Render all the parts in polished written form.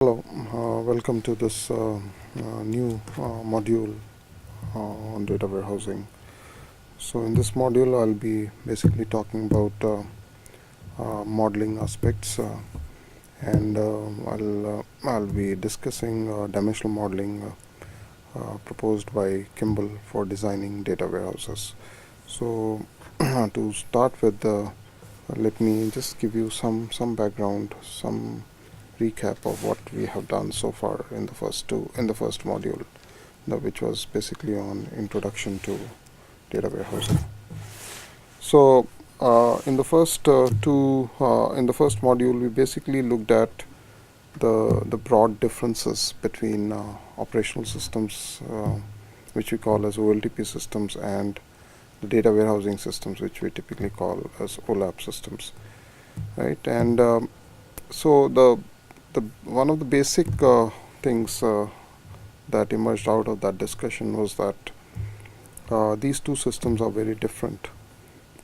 Hello, welcome to this new module on data warehousing. So in this module I'll be basically talking about modeling aspects and I'll be discussing dimensional modeling proposed by Kimball for designing data warehouses. So to start with, let me just give you some background, some recap of what we have done so far in the first module, which was basically on introduction to data warehousing. So in the first in the first module, we basically looked at the broad differences between operational systems, which we call as OLTP systems, and the data warehousing systems, which we typically call as OLAP systems, right? And so the one of the basic things that emerged out of that discussion was that these two systems are very different,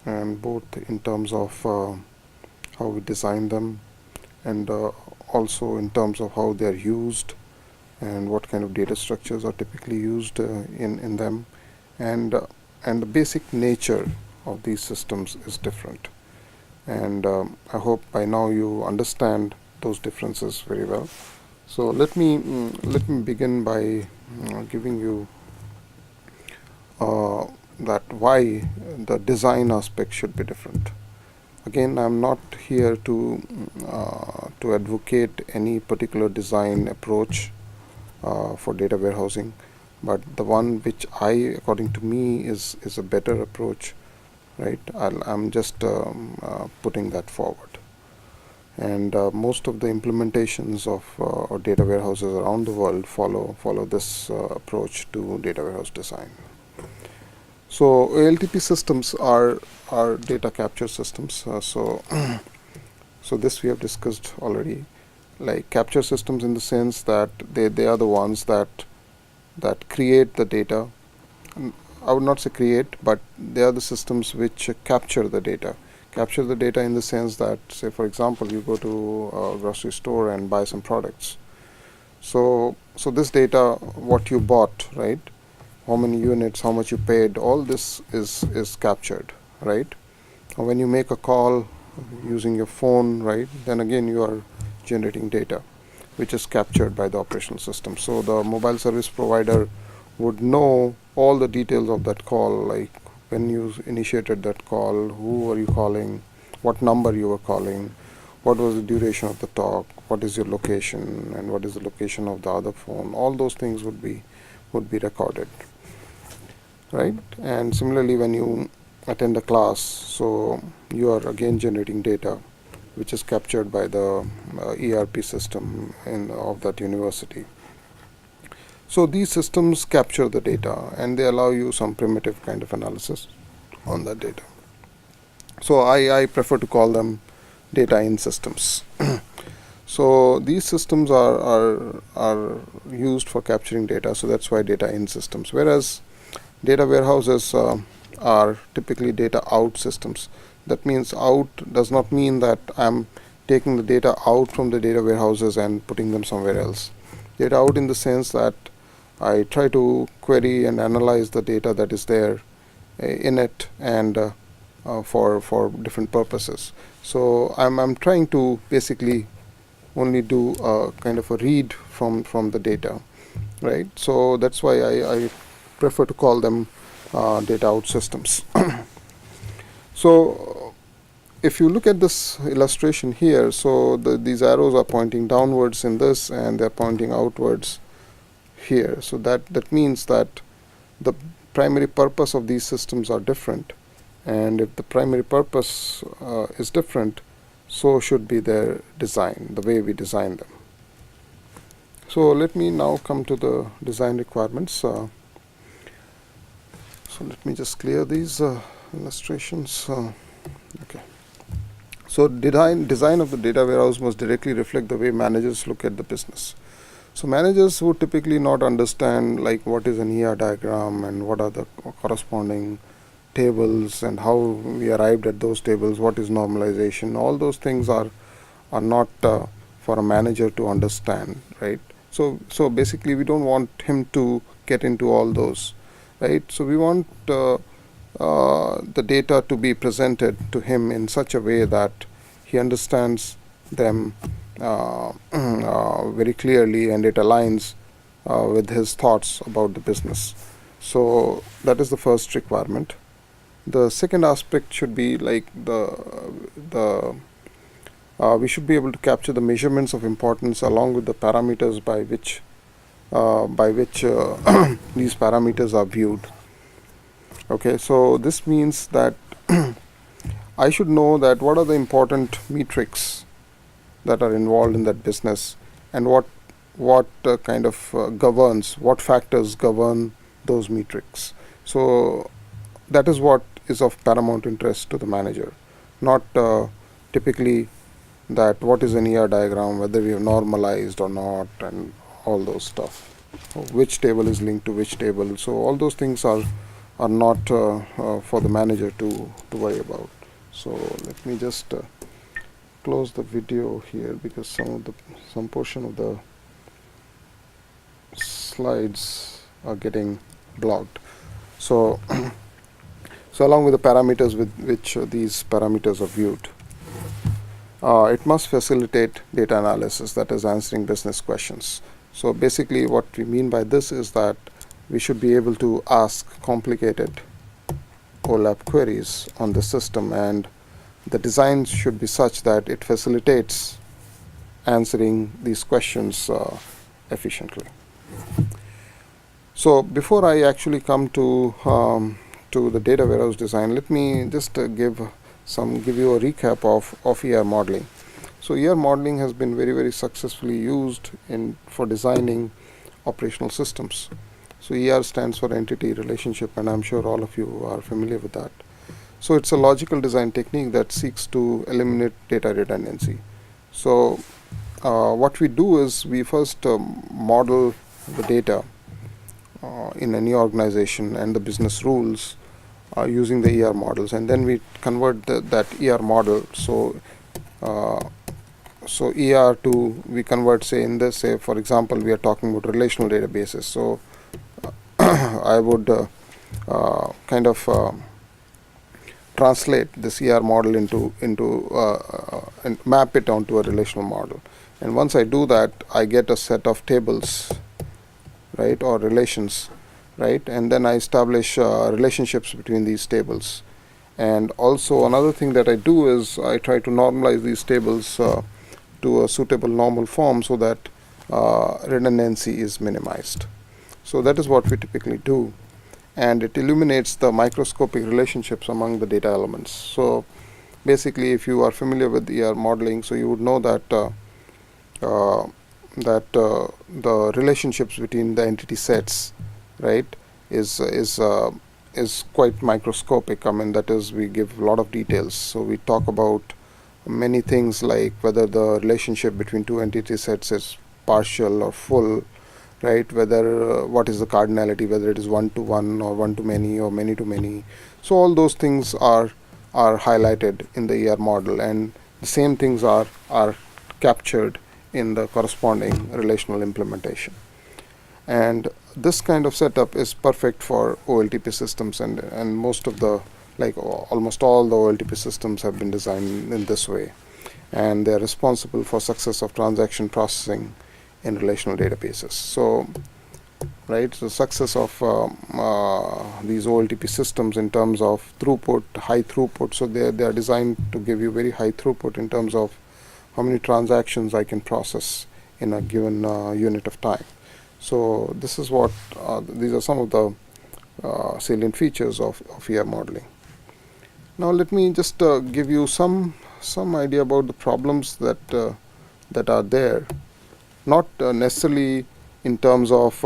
and both in terms of how we design them, and also in terms of how they are used, and what kind of data structures are typically used in them, and the basic nature of these systems is different. And I hope by now you understand those differences very well. So let me begin by giving you that why the design aspect should be different. Again, I'm not here to advocate any particular design approach for data warehousing, but the one which according to me, is a better approach, right? I'm just putting that forward. And most of the implementations of data warehouses around the world follow this approach to data warehouse design. So OLTP systems are data capture systems. So this we have discussed already. Like capture systems in the sense that they are the ones that create the data. I would not say create, but they are the systems which capture the data. Capture the data in the sense that, say for example, you go to a grocery store and buy some products. So this data, what you bought, right? How many units, how much you paid, all this is captured, right? Or when you make a call using your phone, right, then again you are generating data, which is captured by the operational system. So the mobile service provider would know all the details of that call, like when you initiated that call, who were you calling, what number you were calling, what was the duration of the talk, what is your location, and what is the location of the other phone. All those things would be recorded, right? And similarly, when you attend a class, so you are again generating data, which is captured by the ERP system of that university. So these systems capture the data, and they allow you some primitive kind of analysis on that data. So I prefer to call them data in systems. So these systems are used for capturing data, so that's why data in systems. Whereas data warehouses are typically data out systems. That means out does not mean that I'm taking the data out from the data warehouses and putting them somewhere else. Data out in the sense that I try to query and analyze the data that is there in it, and for different purposes. So I'm trying to basically only do a kind of a read from the data, right? So that's why I prefer to call them data out systems. So if you look at this illustration here, so these arrows are pointing downwards in this, and they're pointing outwards here. So that means that the primary purpose of these systems are different, and if the primary purpose is different, so should be their design, the way we design them. So let me now come to the design requirements. So let me just clear these illustrations. Okay. So design of the data warehouse must directly reflect the way managers look at the business. So managers would typically not understand like what is an ER diagram and what are the corresponding tables and how we arrived at those tables, what is normalization. All those things are not for a manager to understand, right? So basically we don't want him to get into all those, right? So we want the data to be presented to him in such a way that he understands them very clearly, and it aligns with his thoughts about the business. So that is the first requirement. The second aspect should be like we should be able to capture the measurements of importance along with the parameters by which these parameters are viewed. Okay, so this means that I should know that what are the important metrics that are involved in that business, and what kind of governs, what factors govern those metrics. So that is what is of paramount interest to the manager, not typically that what is an ER diagram, whether we have normalized or not, and all those stuff, which table is linked to which table. So all those things are not for the manager to worry about. So let me just close the video here, because some portion of the slides are getting blocked. So so along with the parameters with which these parameters are viewed, it must facilitate data analysis, that is answering business questions. So basically what we mean by this is that we should be able to ask complicated OLAP queries on the system, and the design should be such that it facilitates answering these questions efficiently. So before I actually come to the data warehouse design, let me just give you a recap of ER modeling. So ER modeling has been very successfully used for designing operational systems. So ER stands for entity relationship, and I'm sure all of you are familiar with that. So it's a logical design technique that seeks to eliminate data redundancy. So what we do is we first model the data in any organization and the business rules using the ER models, and then we convert that ER model. So ER to, we convert, say in this, say for example we are talking about relational databases. So I would kind of translate this ER model into and map it onto a relational model. And once I do that, I get a set of tables, right, or relations, right, and then I establish relationships between these tables. And also another thing that I do is I try to normalize these tables to a suitable normal form so that redundancy is minimized. So that is what we typically do, and it illuminates the microscopic relationships among the data elements. So basically, if you are familiar with ER modeling, so you would know that the relationships between the entity sets, right, is quite microscopic. I mean, that is, we give a lot of details. So we talk about many things like whether the relationship between two entity sets is partial or full, right, whether what is the cardinality, whether it is one-to-one or one-to-many or many-to-many. So all those things are highlighted in the ER model, and the same things are captured in the corresponding relational implementation. And this kind of setup is perfect for OLTP systems, and most of the, like almost all the OLTP systems have been designed in this way, and they are responsible for success of transaction processing in relational databases. So, right, the success of these OLTP systems in terms of throughput, high throughput. So they are designed to give you very high throughput in terms of how many transactions I can process in a given unit of time. So this is what these are some of the salient features of ER modeling. Now let me just give you some idea about the problems that are there. Not necessarily in terms of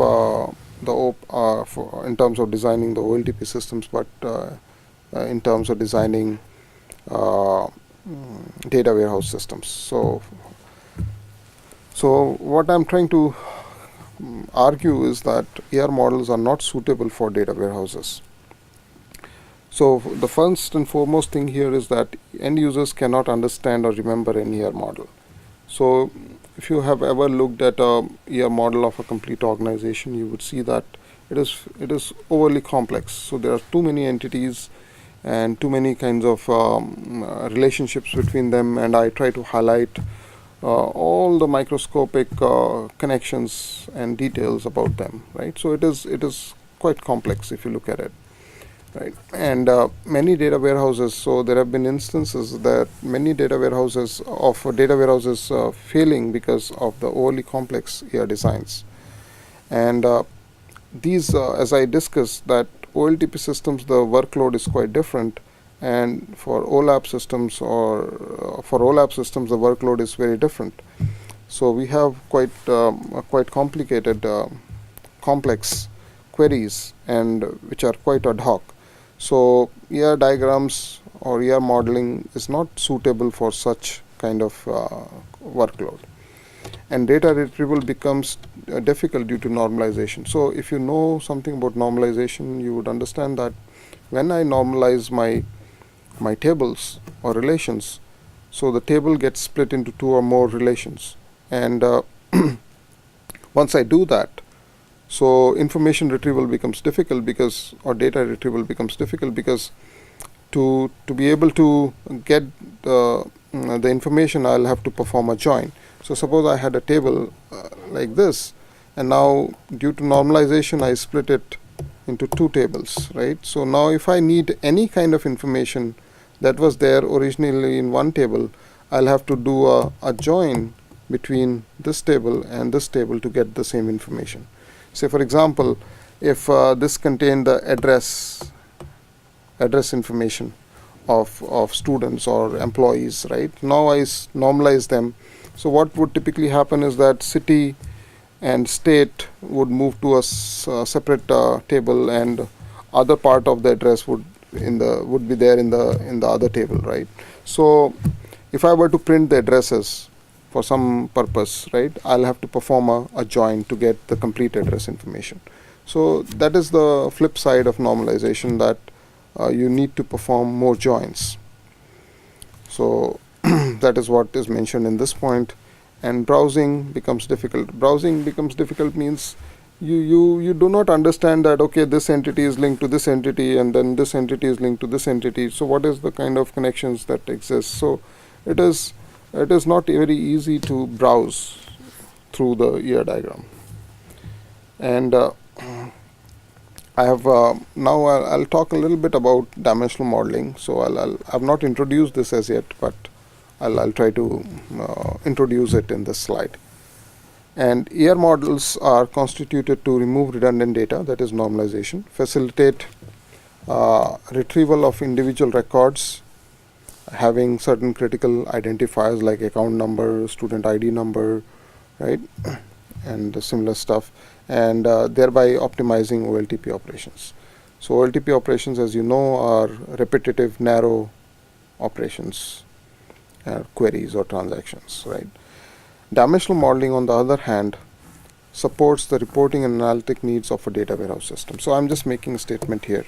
in terms of designing the OLTP systems, but in terms of designing data warehouse systems. So what I'm trying to argue is that ER models are not suitable for data warehouses. So the first and foremost thing here is that end users cannot understand or remember an ER model. So if you have ever looked at a ER model of a complete organization, you would see that it is overly complex. So there are too many entities and too many kinds of relationships between them, and I try to highlight all the microscopic connections and details about them, right? So it is quite complex if you look at it, right? And many data warehouses, so there have been instances that many data warehouses failing because of the overly complex ER designs. And these, as I discussed, that OLTP systems, the workload is quite different, and for OLAP systems the workload is very different. So we have quite complicated, complex queries, and which are quite ad hoc. So ER diagrams or ER modeling is not suitable for such kind of workload, and data retrieval becomes difficult due to normalization. So if you know something about normalization, you would understand that when I normalize my tables or relations, so the table gets split into two or more relations, and once I do that, so information retrieval becomes difficult or data retrieval becomes difficult, because to be able to get the information, I'll have to perform a join. So suppose I had a table like this, and now due to normalization I split it into two tables, right? So now if I need any kind of information that was there originally in one table, I'll have to do a join between this table and this table to get the same information. Say for example, if this contained the address information of students or employees, right? Now I normalize them. So what would typically happen is that city and state would move to a separate table, and other part of the address would be there in the other table, right? So if I were to print the addresses for some purpose, right, I'll have to perform a join to get the complete address information. So that is the flip side of normalization, that you need to perform more joins. So that is what is mentioned in this point. And browsing becomes difficult. Browsing becomes difficult means you do not understand that, okay, this entity is linked to this entity, and then this entity is linked to this entity. So what is the kind of connections that exist? So it is not very easy to browse through the ER diagram. And I have now I'll talk a little bit about dimensional modeling. So I've not introduced this as yet, but I'll try to introduce it in this slide. And ER models are constituted to remove redundant data, that is normalization, facilitate retrieval of individual records having certain critical identifiers like account number, student ID number, right, and similar stuff, and thereby optimizing OLTP operations. So OLTP operations, as you know, are repetitive, narrow operations, queries or transactions, right? Dimensional modeling, on the other hand, supports the reporting and analytic needs of a data warehouse system. So I'm just making a statement here.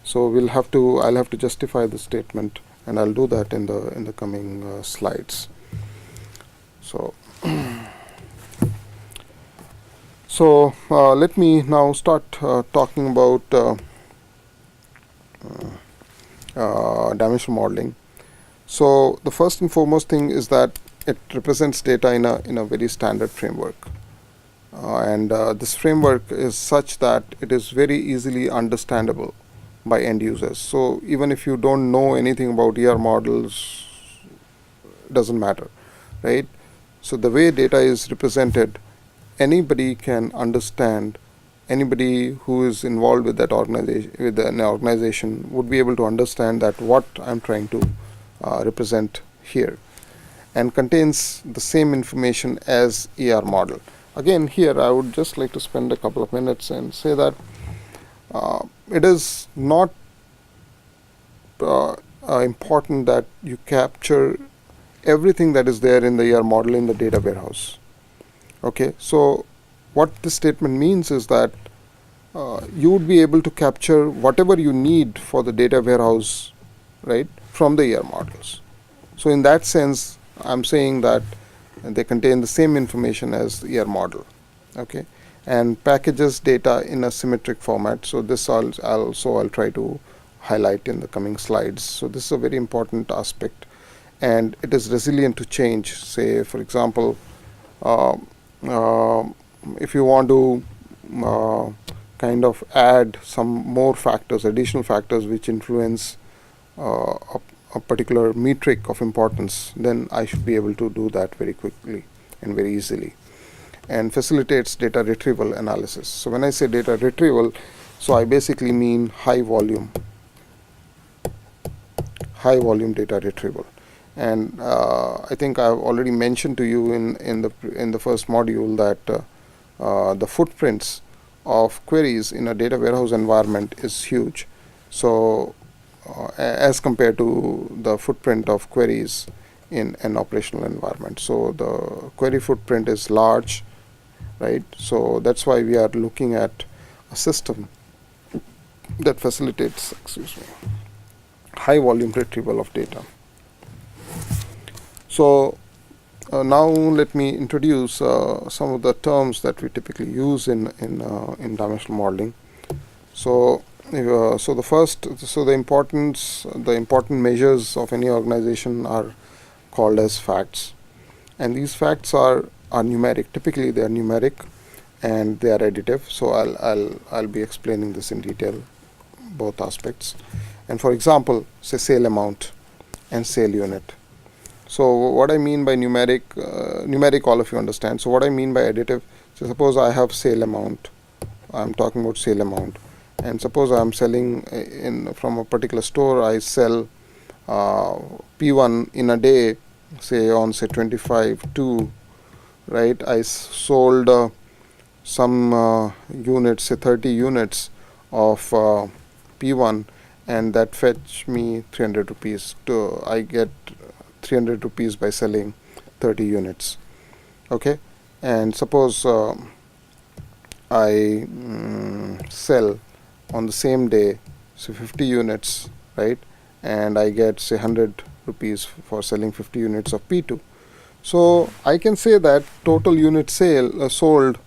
So I'll have to justify the statement, and I'll do that in the coming slides. So let me now start talking about dimensional modeling. So the first and foremost thing is that it represents data in a very standard framework, and this framework is such that it is very easily understandable by end users. So even if you don't know anything about ER models, doesn't matter, right? So the way data is represented, anybody can understand. Anybody who is involved with that organization would be able to understand that what I'm trying to represent here, and contains the same information as ER model. Again, here I would just like to spend a couple of minutes and say that it is not important that you capture everything that is there in the ER model in the data warehouse. Okay, so what this statement means is that you would be able to capture whatever you need for the data warehouse, right, from the ER models. So in that sense, I'm saying that and they contain the same information as your model. Okay, and packages data in a symmetric format. So this I'll try to highlight in the coming slides. So this is a very important aspect, and it is resilient to change. Say, for example, if you want to kind of add some more factors, additional factors which influence a particular metric of importance, then I should be able to do that very quickly and very easily, and facilitates data retrieval analysis. So when I say data retrieval, so I basically mean high volume data retrieval. And I think I've already mentioned to you in the first module that the footprints of queries in a data warehouse environment is huge. So as compared to the footprint of queries in an operational environment. So the query footprint is large, right? So that's why we are looking at a system that facilitates, high volume retrieval of data. So now let me introduce some of the terms that we typically use in dimensional modeling. So the important measures of any organization are called as facts, and these facts are numeric. Typically they are numeric and they are additive. So I'll be explaining this in detail, both aspects. And for example, say sale amount and sale unit. So what I mean by numeric all of you understand. So what I mean by additive, so suppose I have sale amount, I'm talking about sale amount, and suppose I'm selling from a particular store, I sell P1 in a day, say on 25/2, right? I sold some units, say 30 units of P1, and that fetch me 300 rupees. I get 300 rupees by selling 30 units. Okay, and suppose I sell on the same day, so 50 units, right? And I get, say, 100 rupees for selling 50 units of P2. So I can say that total unit sold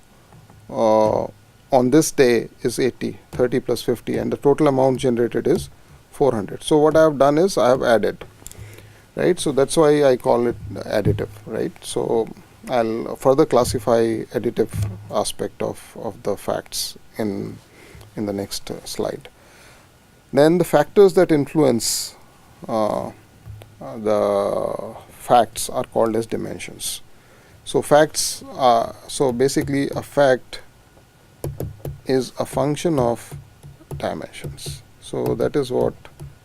on this day is 80, 30 plus 50, and the total amount generated is 400. So what I have done is I have added, right? So that's why I call it additive, right? So I'll further classify additive aspect of the facts in the next slide. Then the factors that influence the facts are called as dimensions. So facts are, so basically a fact is a function of dimensions. So that is what,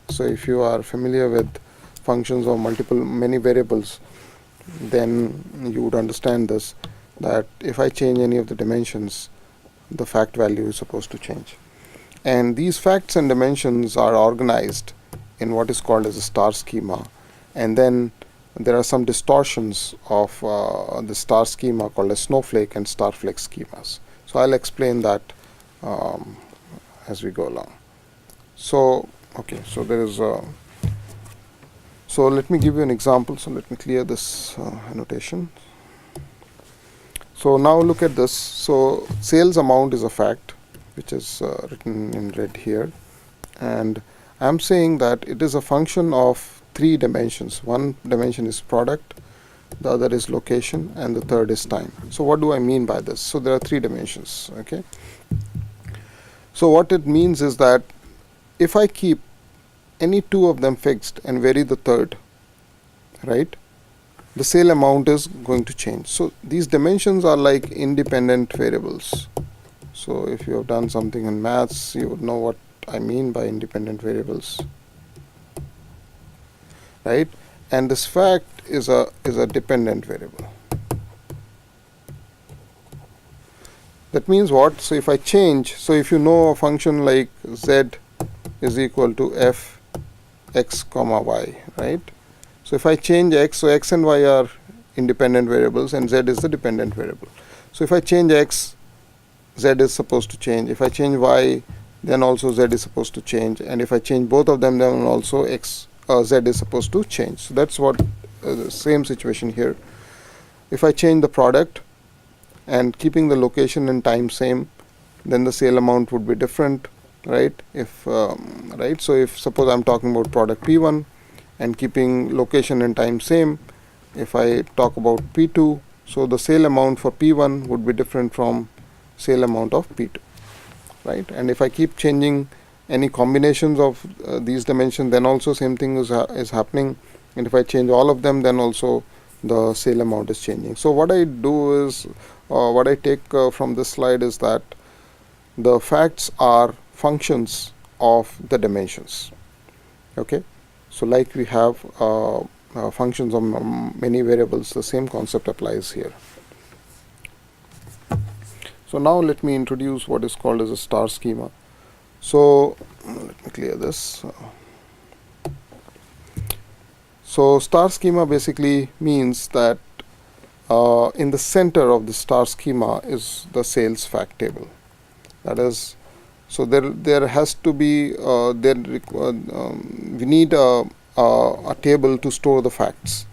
so if you are familiar with functions of many variables, then you would understand this, that if I change any of the dimensions, the fact value is supposed to change. And these facts and dimensions are organized in what is called as a star schema, and then there are some distortions of the star schema called as snowflake and starflake schemas. So I'll explain that as we go along. So okay, so there is so let me give you an example. So let me clear this annotation. So now look at this. So sales amount is a fact, which is written in red here, and I'm saying that it is a function of 3 dimensions. One dimension is product, the other is location, and the third is time. So what do I mean by this? So there are 3 dimensions. Okay, so what it means is that if I keep any 2 of them fixed and vary the third, right, the sale amount is going to change. So these dimensions are like independent variables. So if you have done something in maths, you would know what I mean by independent variables, right? And this fact is a dependent variable. That means what? So if I change, so if you know a function like z is equal to f x comma y, right? So if I change x, so x and y are independent variables and z is the dependent variable. So if I change x, z is supposed to change. If I change y, then also z is supposed to change. And if I change both of them, then also z is supposed to change. So that's what the same situation here. If I change the product and keeping the location and time same, then the sale amount would be different, right? If right, so if suppose I'm talking about product P1 and keeping location and time same, if I talk about P2, so the sale amount for P1 would be different from sale amount of P2, right? And if I keep changing any combinations of these dimensions, then also same thing is happening. And if I change all of them, then also the sale amount is changing. So what I do is, what I take from this slide is that the facts are functions of the dimensions. Okay, so like we have functions of many variables, the same concept applies here. So now let me introduce what is called as a star schema. So let me clear this. So star schema basically means that in the center of the star schema is the sales fact table. That is, so there has to be we need a table to store the facts,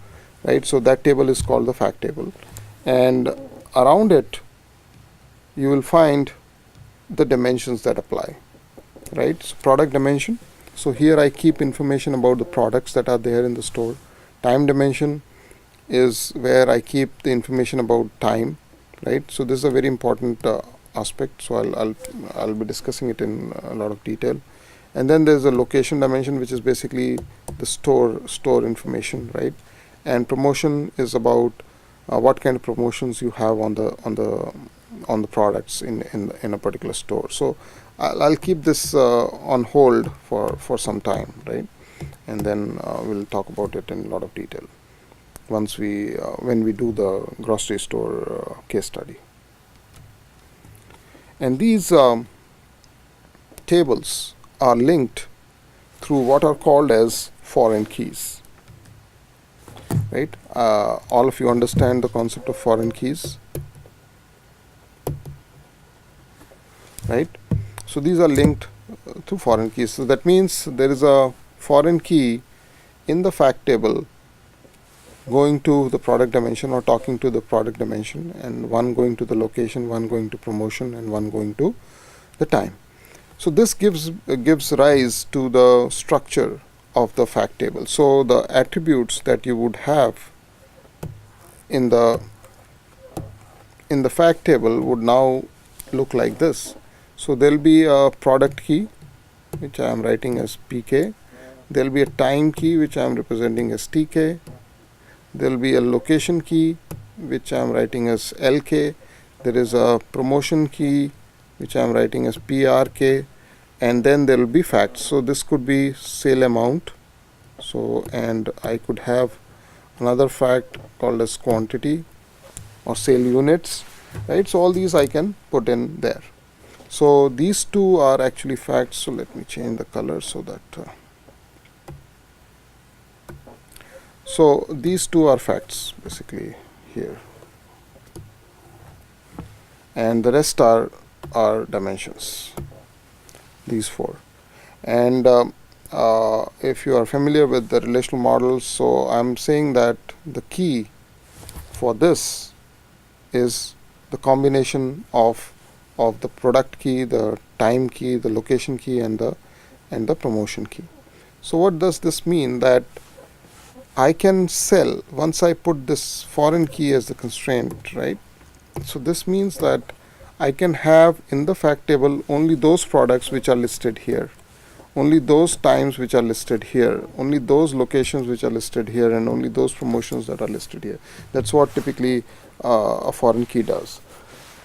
right? So that table is called the fact table, and around it you will find the dimensions that apply, right? So product dimension. So here I keep information about the products that are there in the store. Time dimension is where I keep the information about time, right? So this is a very important aspect. So I'll be discussing it in a lot of detail. And then there's a location dimension, which is basically the store information, right? And promotion is about what kind of promotions you have on the products in a particular store. So I'll keep this on hold for some time, right? And then we'll talk about it in a lot of detail once when we do the grocery store case study. And these tables are linked through what are called as foreign keys, right? All of you understand the concept of foreign keys, right? So these are linked through foreign keys. So that means there is a foreign key in the fact table going to the product dimension or talking to the product dimension, and one going to the location, one going to promotion, and one going to the time. So this gives rise to the structure of the fact table. So the attributes that you would have in the fact table would now look like this. So there will be a product key, which I am writing as PK. There will be a time key, which I am representing as TK. There will be a location key, which I am writing as LK. There is a promotion key, which I am writing as PRK. And then there will be facts. So this could be sale amount. So, and I could have another fact called as quantity or sale units, right? So all these I can put in there. So these two are actually facts. So let me change the color so that so these two are facts basically here, and the rest are dimensions, these four. And if you are familiar with the relational models, so I'm saying that the key for this is the combination of the product key, the time key, the location key, and the promotion key. So what does this mean? That I can sell once I put this foreign key as the constraint, right? So this means that I can have in the fact table only those products which are listed here, only those times which are listed here, only those locations which are listed here, and only those promotions that are listed here. That's what typically a foreign key does,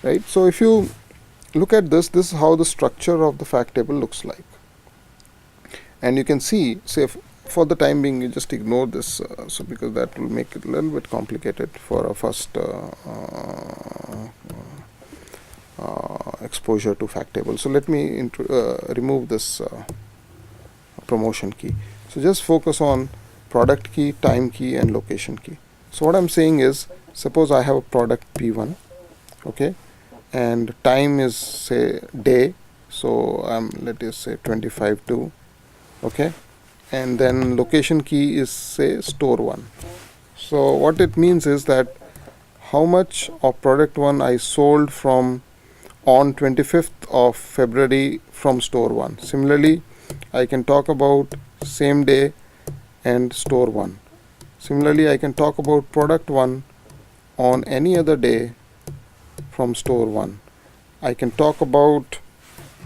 right? So if you look at this is how the structure of the fact table looks like. And you can see, say for the time being, you just ignore this, so because that will make it a little bit complicated for a first exposure to fact table. So let me remove this promotion key. So just focus on product key, time key, and location key. So what I'm saying is, suppose I have a product P1, okay, and time is say day, so let us say 25/2, okay, and then location key is say store 1. So what it means is that how much of product 1 I sold from on 25th of February from store 1. Similarly, I can talk about same day and store 1. Similarly, I can talk about product 1 on any other day from store 1. I can talk about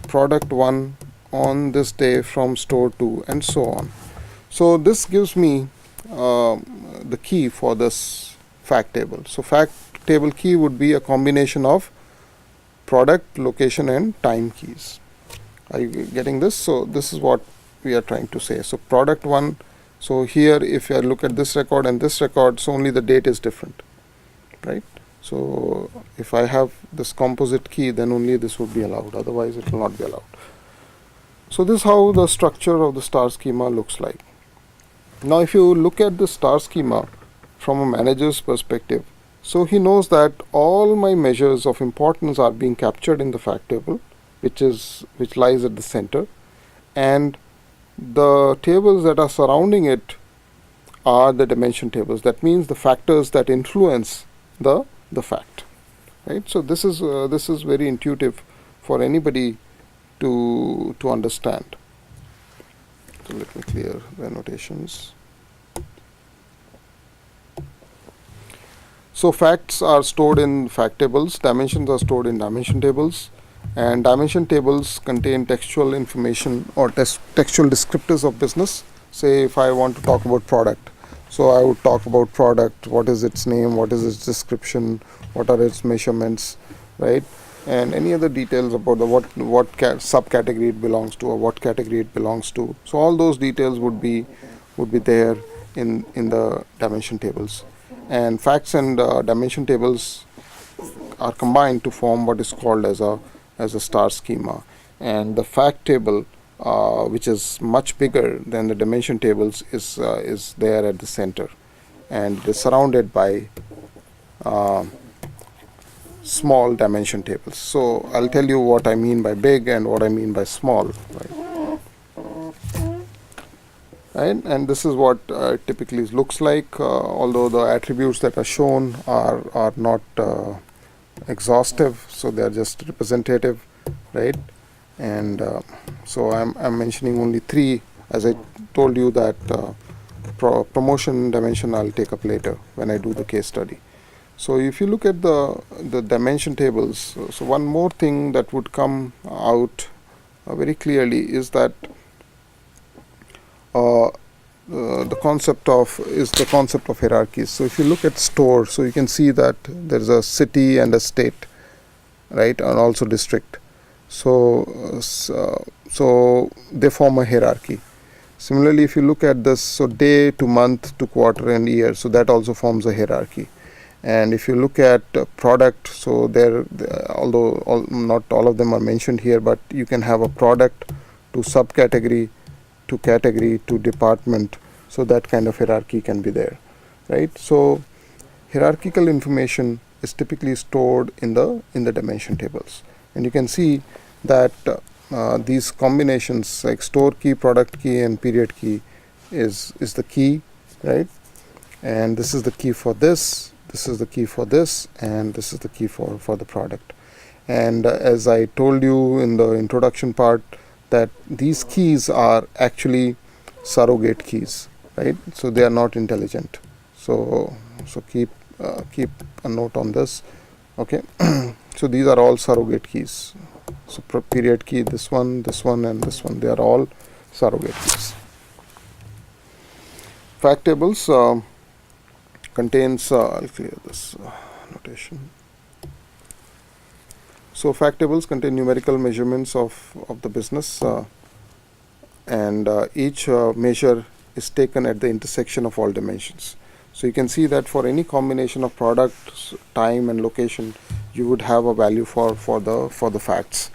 product 1 on this day from store 2, and so on. So this gives me the key for this fact table. So fact table key would be a combination of product, location, and time keys. Are you getting this? So this is what we are trying to say. So product 1, so here if you look at this record and this record, so only the date is different, right? So if I have this composite key, then only this would be allowed, otherwise it will not be allowed. So this is how the structure of the star schema looks like. Now if you look at the star schema from a manager's perspective, so he knows that all my measures of importance are being captured in the fact table, which lies at the center, and the tables that are surrounding it are the dimension tables. That means the factors that influence the fact, right? So this is very intuitive for anybody to understand. So let me clear the annotations. So facts are stored in fact tables, dimensions are stored in dimension tables, and dimension tables contain textual information or textual descriptors of business. Say if I want to talk about product, so I would talk about product, what is its name, what is its description, what are its measurements, right? And any other details about the what subcategory it belongs to or what category it belongs to. So all those details would be there in the dimension tables. And facts and dimension tables are combined to form what is called as a star schema. And the fact table, which is much bigger than the dimension tables, is there at the center, and it is surrounded by small dimension tables. So I'll tell you what I mean by big and what I mean by small, right? And this is what typically looks like, although the attributes that are shown are not exhaustive, so they are just representative, right? And so I'm mentioning only 3, as I told you that promotion dimension I'll take up later when I do the case study. So if you look at the dimension tables, so one more thing that would come out very clearly is that the concept of hierarchies. So if you look at store, so you can see that there is a city and a state, right, and also district. So they form a hierarchy. Similarly, if you look at this, so day to month to quarter and year, so that also forms a hierarchy. And if you look at product, so although not all of them are mentioned here, but you can have a product to subcategory to category to department, so that kind of hierarchy can be there, right? So hierarchical information is typically stored in the dimension tables, and you can see that these combinations like store key, product key, and period key is the key, right? And this is the key for this. This is the key for this, and this is the key for the product. And as I told you in the introduction part, that these keys are actually surrogate keys, right? So they are not intelligent. So keep a note on this, okay? So these are all surrogate keys. So period key, this one, and this one, they are all surrogate keys. Fact tables contains, I'll clear this notation. So fact tables contain numerical measurements of the business, and each measure is taken at the intersection of all dimensions. So you can see that for any combination of products, time, and location, you would have a value for the facts.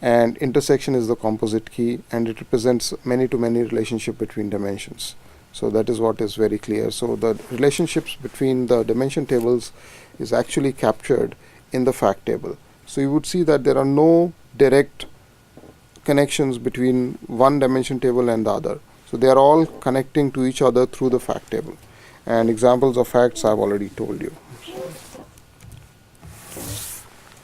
And intersection is the composite key, and it represents many-to-many relationship between dimensions. So that is what is very clear. So the relationships between the dimension tables is actually captured in the fact table. So you would see that there are no direct connections between one dimension table and the other. So they are all connecting to each other through the fact table. And examples of facts I've already told you.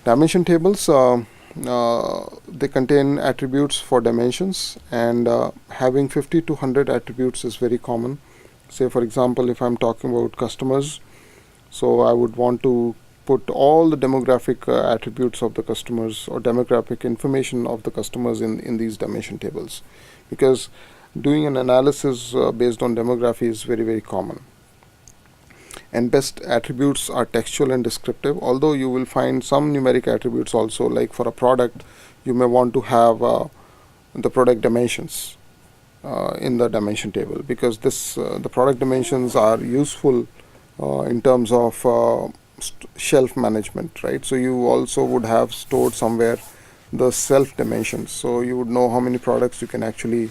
Dimension tables, they contain attributes for dimensions, and having 50 to 100 attributes is very common. Say for example, if I'm talking about customers, so I would want to put all the demographic attributes of the customers or demographic information of the customers in these dimension tables, because doing an analysis based on demography is very, very common. And best attributes are textual and descriptive, although you will find some numeric attributes also. Like for a product, you may want to have the product dimensions in the dimension table, because the product dimensions are useful in terms of shelf management, right? So you also would have stored somewhere the shelf dimensions, so you would know how many products you can actually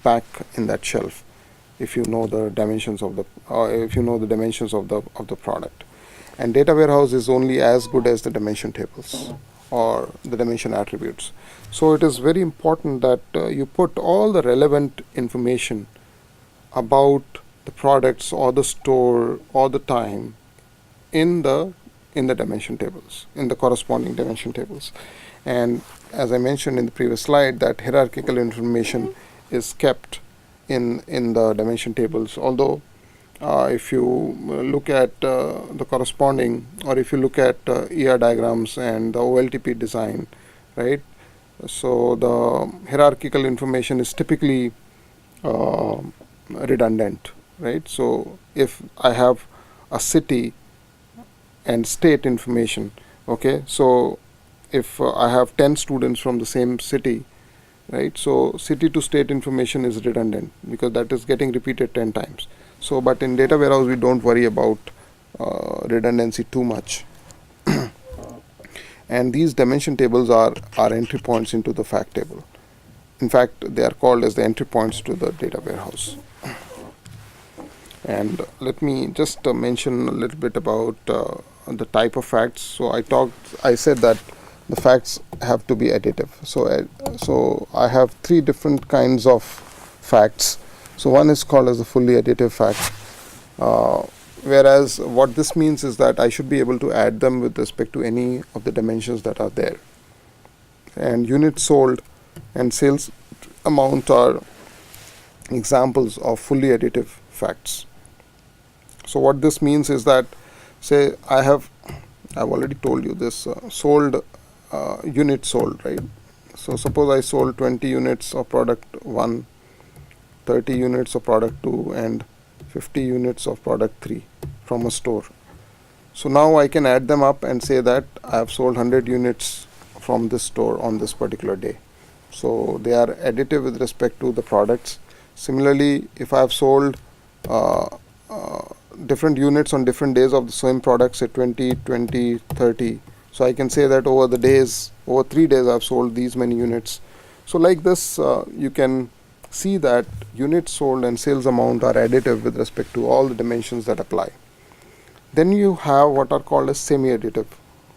pack in that shelf if you know the dimensions of the product. And data warehouse is only as good as the dimension tables or the dimension attributes. So it is very important that you put all the relevant information about the products or the store or the time in the dimension tables, in the corresponding dimension tables. And as I mentioned in the previous slide, that hierarchical information is kept in the dimension tables. Although if you look at the corresponding, or if you look at ER diagrams and the OLTP design, right? So the hierarchical information is typically redundant, right? So if I have a city and state information, okay, so if I have 10 students from the same city, right, so city to state information is redundant because that is getting repeated 10 times. So but in data warehouse we don't worry about redundancy too much. And these dimension tables are entry points into the fact table. In fact, they are called as the entry points to the data warehouse. And let me just mention a little bit about the type of facts. So I said that the facts have to be additive. So I have three different kinds of facts. So one is called as a fully additive fact, whereas what this means is that I should be able to add them with respect to any of the dimensions that are there. And units sold and sales amount are examples of fully additive facts. So what this means is that, say I've already told you this, sold units sold, right? So suppose I sold 20 units of product 1, 30 units of product 2, and 50 units of product 3 from a store. So now I can add them up and say that I have sold 100 units from this store on this particular day. So they are additive with respect to the products. Similarly, if I have sold different units on different days of the same product, say 20, 20, 30, so I can say that over 3 days I've sold these many units. So like this, you can see that units sold and sales amount are additive with respect to all the dimensions that apply. Then you have what are called as semi-additive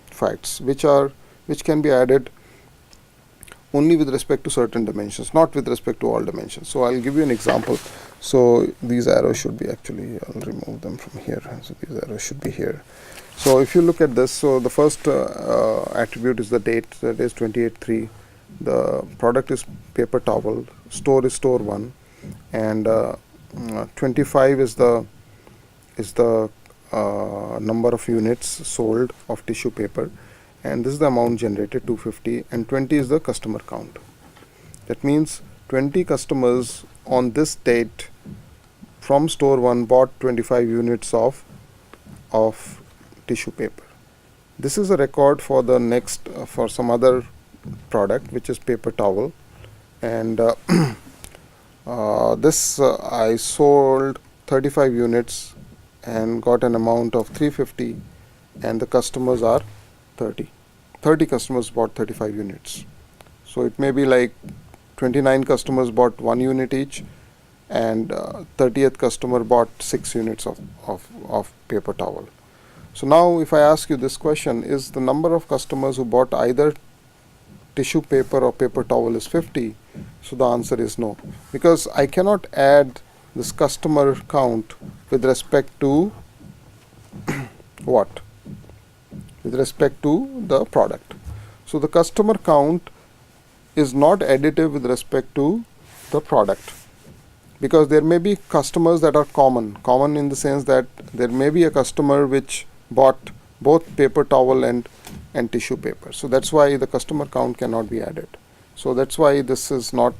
facts, which can be added only with respect to certain dimensions, not with respect to all dimensions. So I'll give you an example. So these arrows should be actually, I'll remove them from here. So these arrows should be here. So if you look at this, so the first attribute is the date, that is 28/3. The product is paper towel, store is store 1, and 25 is the number of units sold of tissue paper, and this is the amount generated, 250, and 20 is the customer count. That means 20 customers on this date from store 1 bought 25 units of tissue paper. This is a record for the next for some other product, which is paper towel, and I sold 35 units and got an amount of 350, and the customers are 30 customers bought 35 units. So it may be like 29 customers bought 1 unit each, and 30th customer bought 6 units of paper towel. So now if I ask you this question, is the number of customers who bought either tissue paper or paper towel is 50? So the answer is no, because I cannot add this customer count with respect to what? with respect to the product. So the customer count is not additive with respect to the product, because there may be customers that are common in the sense that there may be a customer which bought both paper towel and tissue paper. So that's why the customer count cannot be added. So that's why this is not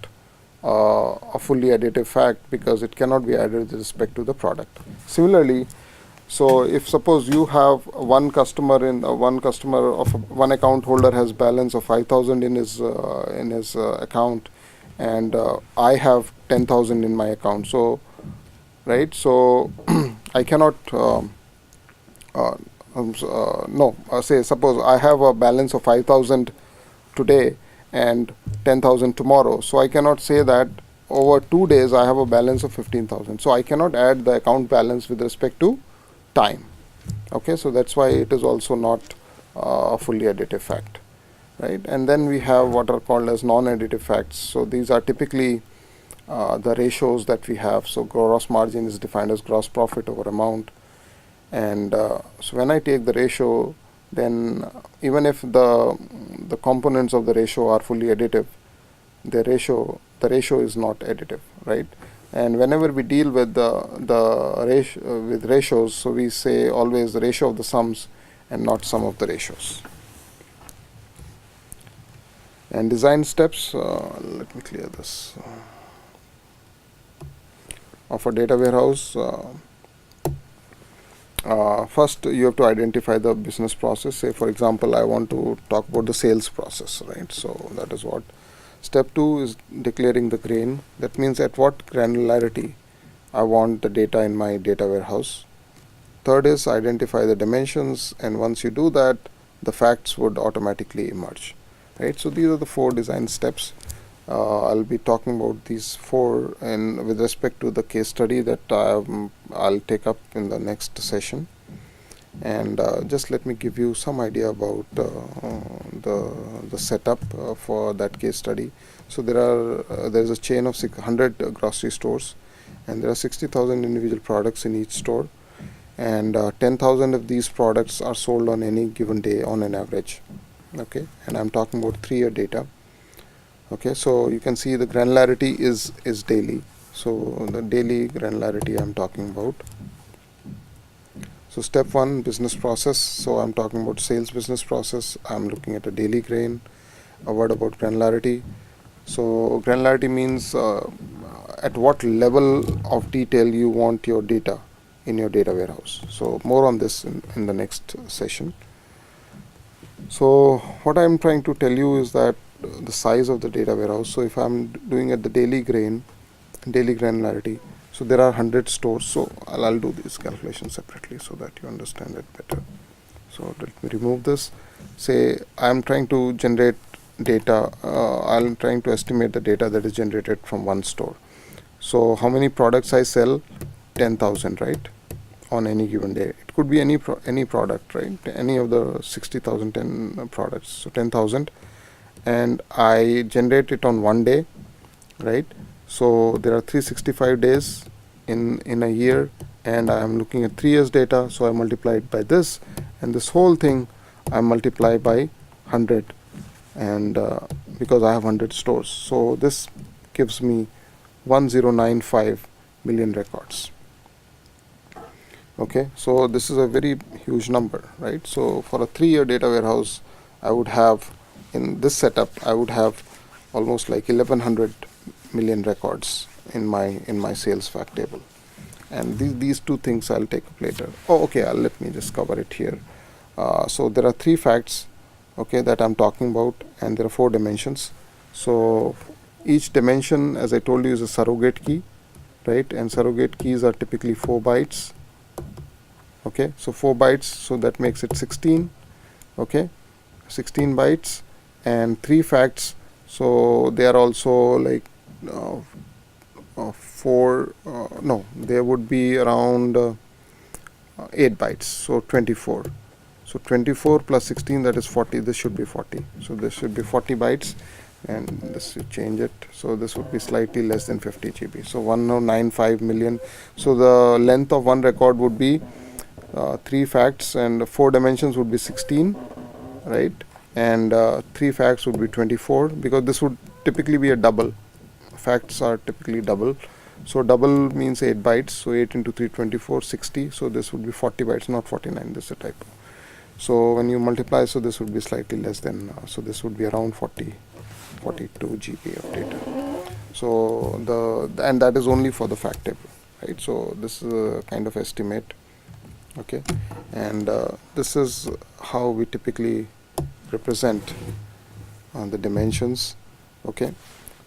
a fully additive fact, because it cannot be added with respect to the product. Similarly, so if suppose you have one customer one account holder has balance of 5,000 in his account, and I have 10,000 in my account. So right, so I cannot say suppose I have a balance of 5,000 today and 10,000 tomorrow. So I cannot say that over 2 days I have a balance of 15,000. So I cannot add the account balance with respect to time. Okay, so that's why it is also not a fully additive fact, right? And then we have what are called as non-additive facts. So these are typically the ratios that we have. So gross margin is defined as gross profit over amount, and so when I take the ratio, then even if the components of the ratio are fully additive, the ratio is not additive, right? And whenever we deal with the ratio with ratios, so we say always the ratio of the sums and not sum of the ratios. And design steps, let me clear this. Of a data warehouse, first you have to identify the business process. Say for example, I want to talk about the sales process, right? So that is what. Step 2 is declaring the grain. That means at what granularity I want the data in my data warehouse. Third is identify the dimensions, and once you do that, the facts would automatically emerge, right? So these are the 4 design steps. I'll be talking about these 4 and with respect to the case study that I'll take up in the next session. And just let me give you some idea about the setup for that case study. So there's a chain of 600 grocery stores, and there are 60,000 individual products in each store, and 10,000 of these products are sold on any given day on an average. Okay, and I'm talking about 3-year data. Okay, so you can see the granularity is daily. So the daily granularity I'm talking about. So step 1, business process. So I'm talking about sales business process. I'm looking at a daily grain. A word about granularity. So granularity means at what level of detail you want your data in your data warehouse. So more on this in the next session. So what I'm trying to tell you is that the size of the data warehouse. So if I'm doing at the daily granularity, so there are 100 stores. So I'll do this calculation separately so that you understand it better. So let me remove this. Say I'm trying to generate data. I'm trying to estimate the data that is generated from one store. So how many products I sell? 10,000, right? On any given day. It could be any product, right? Any of the 60,000 products. So 10,000, and I generate it on one day, right? So there are 365 days in a year, and I am looking at 3 years data. So I multiply it by this, and this whole thing I multiply by 100, and because I have 100 stores, so this gives me 1095 million records. Okay, so this is a very huge number, right? So for a 3-year data warehouse, I would have, in this setup, I would have almost like 1100 million records in my sales fact table. And these 2 things I'll take up later. Oh, okay, let me just cover it here. So there are 3 facts, okay, that I'm talking about, and there are 4 dimensions. So each dimension, as I told you, is a surrogate key, right? And surrogate keys are typically 4 bytes. Okay, so 4 bytes, so that makes it 16. Okay, 16 bytes, and 3 facts, so they are also like there would be around 8 bytes, so 24. So 24 plus 16, that is 40. This should be 40. So this should be 40 bytes, and this should change it. So this would be slightly less than 50 GB. So 1095 million. So the length of one record would be 3 facts and 4 dimensions would be 16, right? And 3 facts would be 24, because this would typically be a double. Facts are typically double. So double means 8 bytes. So 8 into 3, 24, 60. So this would be 40 bytes, not 49. This is a typo. So when you multiply, so this would be slightly less than, so this would be around 42 GB of data. So and that is only for the fact table, right? So this is a kind of estimate, okay? And this is how we typically represent the dimensions, okay?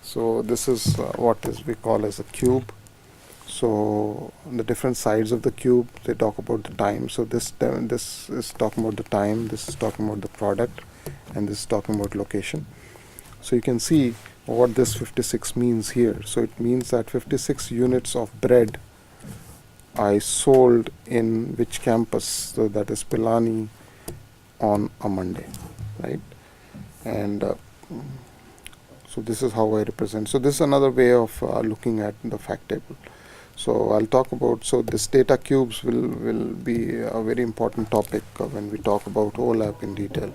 So this is what is we call as a cube. So on the different sides of the cube, they talk about the time. So this is talking about the time, this is talking about the product, and this is talking about location. So you can see what this 56 means here. So it means that 56 units of bread I sold in which campus? So that is Pilani on a Monday, right? And so this is how I represent. So this is another way of looking at the fact table. So I'll talk about, so this data cubes will be a very important topic when we talk about OLAP in detail.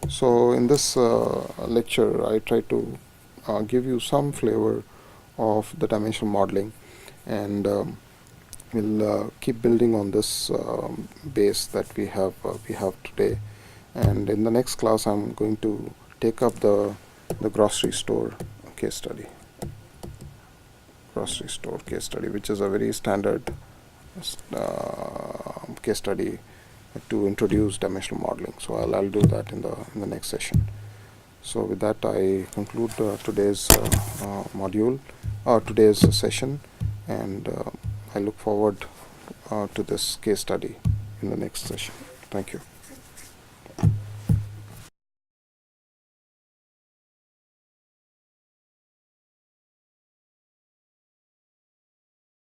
So in this lecture, I try to give you some flavor of the dimensional modeling, and we'll keep building on this base that we have today. And in the next class, I'm going to take up the grocery store case study. Grocery store case study, which is a very standard case study to introduce dimensional modeling. So I'll do that in the next session. So with that, I conclude today's module, today's session, and I look forward to this case study in the next session. Thank you.